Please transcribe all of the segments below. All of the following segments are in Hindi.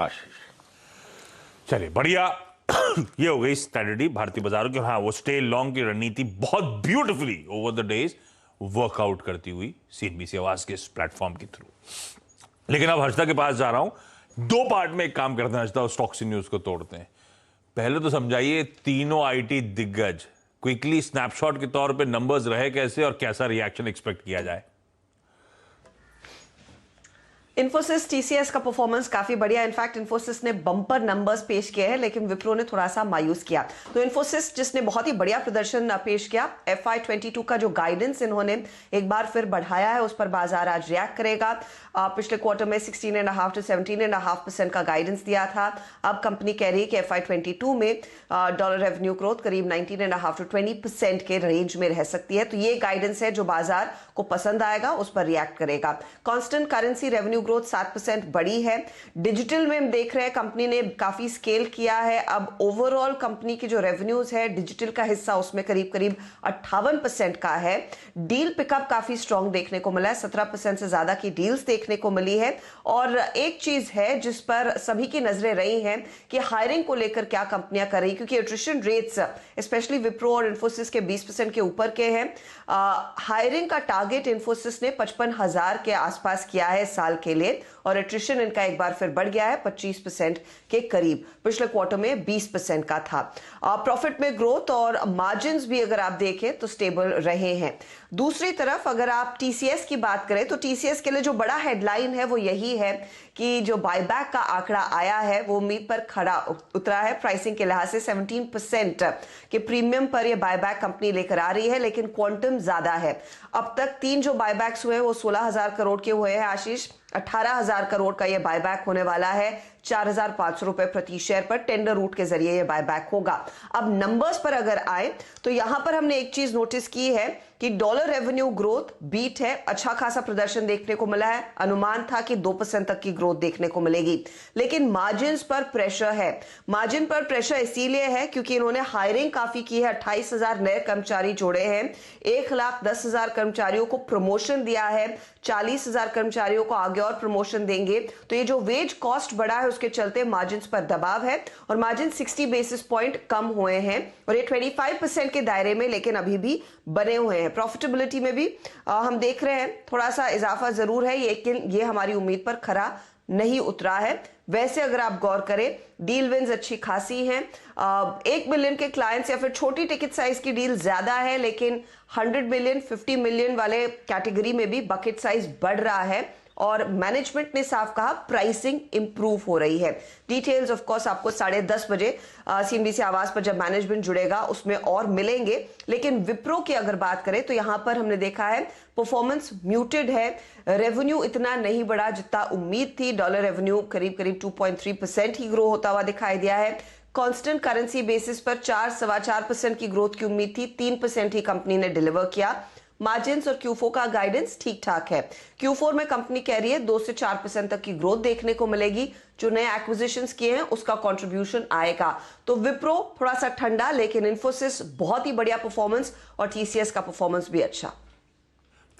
आशीष, चलिए बढ़िया। ये हो गई स्ट्रेटजी भारतीय बाजारों की। हाँ, वो स्टे लॉन्ग की रणनीति बहुत beautifully over the days workout करती हुई सीएनबीसी आवाज के इस प्लेटफॉर्म के थ्रू। लेकिन अब हर्षदा के पास जा रहा हूं। दो पार्ट में एक काम करते हैं हर्षदा, स्टॉक्स न्यूज को तोड़ते हैं। पहले तो समझाइए तीनों आईटी दिग्गज क्विकली स्नैपशॉट के तौर पे नंबर्स रहे कैसे और कैसा रिएक्शन एक्सपेक्ट किया जाए। इन्फोसिस टीसीएस का परफॉर्मेंस काफी बढ़िया। इनफैक्ट इन्फोसिस ने बम्पर नंबर्स पेश किए हैं, लेकिन विप्रो ने थोड़ा सा मायूस किया। तो इन्फोसिस जिसने बहुत ही बढ़िया प्रदर्शन पेश किया, FY22 का जो गाइडेंस इन्होंने एक बार फिर बढ़ाया है, उस पर बाजार आज रिएक्ट करेगा। पिछले क्वार्टर में 16.5 to 17.5% का गाइडेंस दिया था। अब कंपनी कह रही है कि FY22 में डॉलर रेवेन्यू ग्रोथ करीब 19.5 to 20% के रेंज में रह सकती है। तो ये गाइडेंस है जो बाजार को पसंद आएगा, उस पर रिएक्ट करेगा। कांस्टेंट करेंसी रेवेन्यू ग्रोथ 7% बढ़ी है। डिजिटल में हम देख रहे हैं कंपनी ने काफी स्केल किया है। अब ओवरऑल कंपनी की जो रेवेन्यूज है, डिजिटल का हिस्सा उसमें करीब करीब 58% का है। डील पिकअप काफी स्ट्रांग देखने को मिला है, 17% से ज्यादा की डील्स देखने को मिली है। और एक चीज है जिस पर सभी की नजरें रही हैं कि हायरिंग को लेकर क्या कंपनियां कर रही, क्योंकि एट्रिशन रेट्स स्पेशली विप्रो और इन्फोसिस के 20% के ऊपर के हैं। हायरिंग का टारगेट इन्फोसिस ने 55,000 के आसपास किया है साल के लिए, और एट्रिशन इनका एक बार फिर बढ़ गया है 25% के करीब। पिछले क्वार्टर में 20% का था। प्रॉफिट में ग्रोथ और मार्जिन्स भी अगर आप देखें तो स्टेबल रहे हैं। दूसरी तरफ अगर आप टीसीएस की बात करें तो टीसीएस के लिए जो बड़ा हेडलाइन है वो यही है कि जो बायबैक का आंकड़ा आया है वो उम्मीद पर खरा उतरा है। प्राइसिंग के लिहाज से 17% के प्रीमियम पर यह बायबैक कंपनी लेकर आ रही है, लेकिन क्वांटम ज्यादा है। अब तक 3 जो बायबैक्स हुए वो 16,000 करोड़ के हुए हैं आशीष। 18,000 करोड़ का यह बायबैक होने वाला है 4,500 रुपए प्रति शेयर पर। टेंडर रूट के जरिए यह बायबैक होगा। अब नंबर्स पर अगर आए तो यहां पर हमने एक चीज नोटिस की है कि डॉलर रेवेन्यू ग्रोथ बीट है, अच्छा खासा प्रदर्शन देखने को मिला है। अनुमान था कि 2% तक की ग्रोथ देखने को मिलेगी, लेकिन मार्जिन पर प्रेशर है। मार्जिन पर प्रेशर इसीलिए है क्योंकि इन्होंने हायरिंग काफी की है, 28,000 नए कर्मचारी जोड़े हैं, 1,10,000 कर्मचारियों को प्रमोशन दिया है, 40,000 कर्मचारियों को आगे और प्रमोशन देंगे। तो ये जो वेज कॉस्ट बढ़ा है उसके चलते मार्जिन पर दबाव है, और मार्जिन 60 बेसिस पॉइंट कम हुए हैं, और ये 25% के दायरे में लेकिन अभी भी बने हुए हैं। प्रॉफिटेबिलिटी में भी हम देख रहे हैं थोड़ा सा इजाफा जरूर है, लेकिन ये हमारी उम्मीद पर खरा नहीं उतरा है। वैसे अगर आप गौर करें डील विंस अच्छी खासी हैं। 1 मिलियन के क्लाइंट्स या फिर छोटी टिकट साइज की डील ज्यादा है, लेकिन 100 मिलियन 50 मिलियन वाले कैटेगरी में भी बकेट साइज बढ़ रहा है, और मैनेजमेंट ने साफ कहा प्राइसिंग इंप्रूव हो रही है। डिटेल्स ऑफ कोर्स आपको 10:30 बजे सीएनबीसी आवाज पर जब मैनेजमेंट जुड़ेगा उसमें और मिलेंगे। लेकिन विप्रो की अगर बात करें तो यहां पर हमने देखा है परफॉर्मेंस म्यूटेड है। रेवेन्यू इतना नहीं बढ़ा जितना उम्मीद थी। डॉलर रेवेन्यू करीब करीब 2.3% ही ग्रो होता हुआ दिखाई दिया है। कांस्टेंट करेंसी बेसिस पर 4-4.25% की ग्रोथ की उम्मीद थी, 3% ही कंपनी ने डिलीवर किया। मार्जिन्स और Q4 का गाइडेंस ठीक ठाक है। Q4 में कंपनी कह रही है 2 से 4% तक की ग्रोथ देखने को मिलेगी। जो नए एक्विजिशंस किए हैं उसका कंट्रीब्यूशन आएगा। तो विप्रो थोड़ा सा ठंडा, लेकिन इन्फोसिस बहुत ही बढ़िया परफॉर्मेंस, और टीसीएस का परफॉर्मेंस भी अच्छा।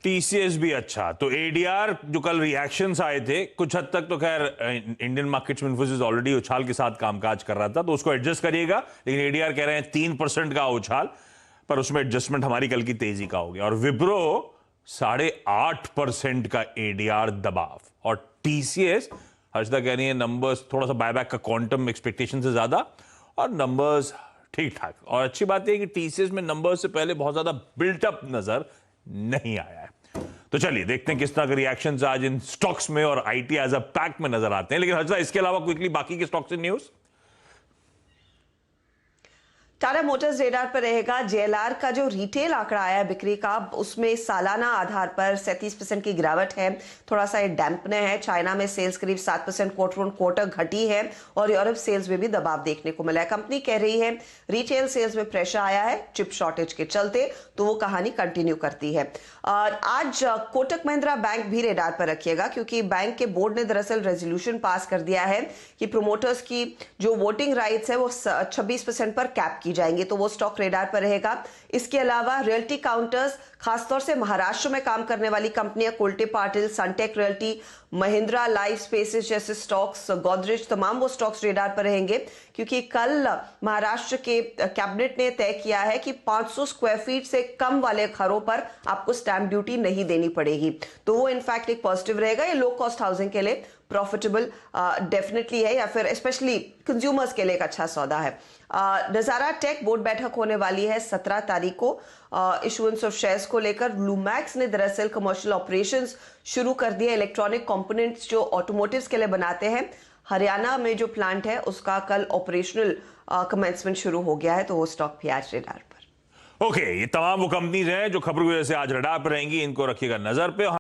टीसीएस भी अच्छा। तो एडीआर जो कल रिएक्शंस आए थे कुछ हद तक, तो खैर इंडियन मार्केट्स में इन्फोसिस ऑलरेडी उछाल के साथ कामकाज कर रहा था, तो उसको एडजस्ट करिएगा। लेकिन एडीआर कह रहे हैं 3% का उछाल, पर उसमें एडजस्टमेंट हमारी कल की तेजी का हो गया। और विप्रो 8.5% का एडीआर दबाव, और टीसीएस हर्षदा कह रही है नंबर्स थोड़ा सा बायबैक का क्वांटम एक्सपेक्टेशन से ज्यादा, और नंबर्स ठीक ठाक। और अच्छी बात यह कि टीसीएस में नंबर्स से पहले बहुत ज्यादा बिल्टअप नजर नहीं आया है। तो चलिए देखते हैं किस तरह के रिएक्शंस आज इन स्टॉक्स में और आईटी एज अ पैक में नजर आते हैं। लेकिन हर्षदा इसके अलावा क्विकली बाकी के stocks in news. Tata Motors radar पर रहेगा। जेएलआर का जो रिटेल आंकड़ा आया है बिक्री का, उसमें सालाना आधार पर 37% की गिरावट है। थोड़ा सा डैम्पने है। चाइना में सेल्स करीब 7% क्वार्टर ऑन क्वार्टर घटी है, और यूरोप सेल्स में भी दबाव देखने को मिला है। कंपनी कह रही है रिटेल सेल्स में प्रेशर आया है चिप शॉर्टेज के चलते, तो वो कहानी कंटिन्यू करती है। आज कोटक महिंद्रा बैंक भी रेडार पर रखिएगा, क्योंकि बैंक के बोर्ड ने दरअसल रेजोल्यूशन पास कर दिया है कि प्रोमोटर्स की जो वोटिंग राइट्स है वो 26% पर कैप की की जाएंगी, तो वो स्टॉक रेडार पर रहेगा। इसके अलावा रियल्टी काउंटर्स, खासतौर से महाराष्ट्र में काम करने वाली कंपनियां Kolte Patil, Sunteck realty, Mahindra life spaces जैसे स्टॉक्स, गोदरेज, तमाम वो स्टॉक्स रेडार पर रहेंगे, क्योंकि कल महाराष्ट्र के कैबिनेट ने तय किया है कि 500 स्क्वायर फीट से कम वाले घरों पर आपको स्टैंप ड्यूटी नहीं देनी पड़ेगी। तो वो इनफैक्ट एक पॉजिटिव रहेगा। ये लो कॉस्ट हाउसिंग के लिए प्रॉफिटेबल डेफिनेटली है, या फिर स्पेशली कंज्यूमर्स के लिए एक अच्छा सौदा है। नजारा टेक बोर्ड बैठक होने वाली है 17 तारीख को। इशुएंस ऑफ शेयर्स को लेकर लूमैक्स ने दरअसल कमर्शियल ऑपरेशंस शुरू कर दिए। इलेक्ट्रॉनिक कंपोनेंट्स जो ऑटोमोटिव्स के लिए बनाते हैं, हरियाणा में जो प्लांट है उसका कल ऑपरेशनल कमेंसमेंट शुरू हो गया है, तो वो स्टॉक भी आज रेडार पर। ओके, ये तमाम वो कंपनीज हैं जो खबर की वजह से आज रडार पर रहेंगी, इनको रखिएगा नजर पे।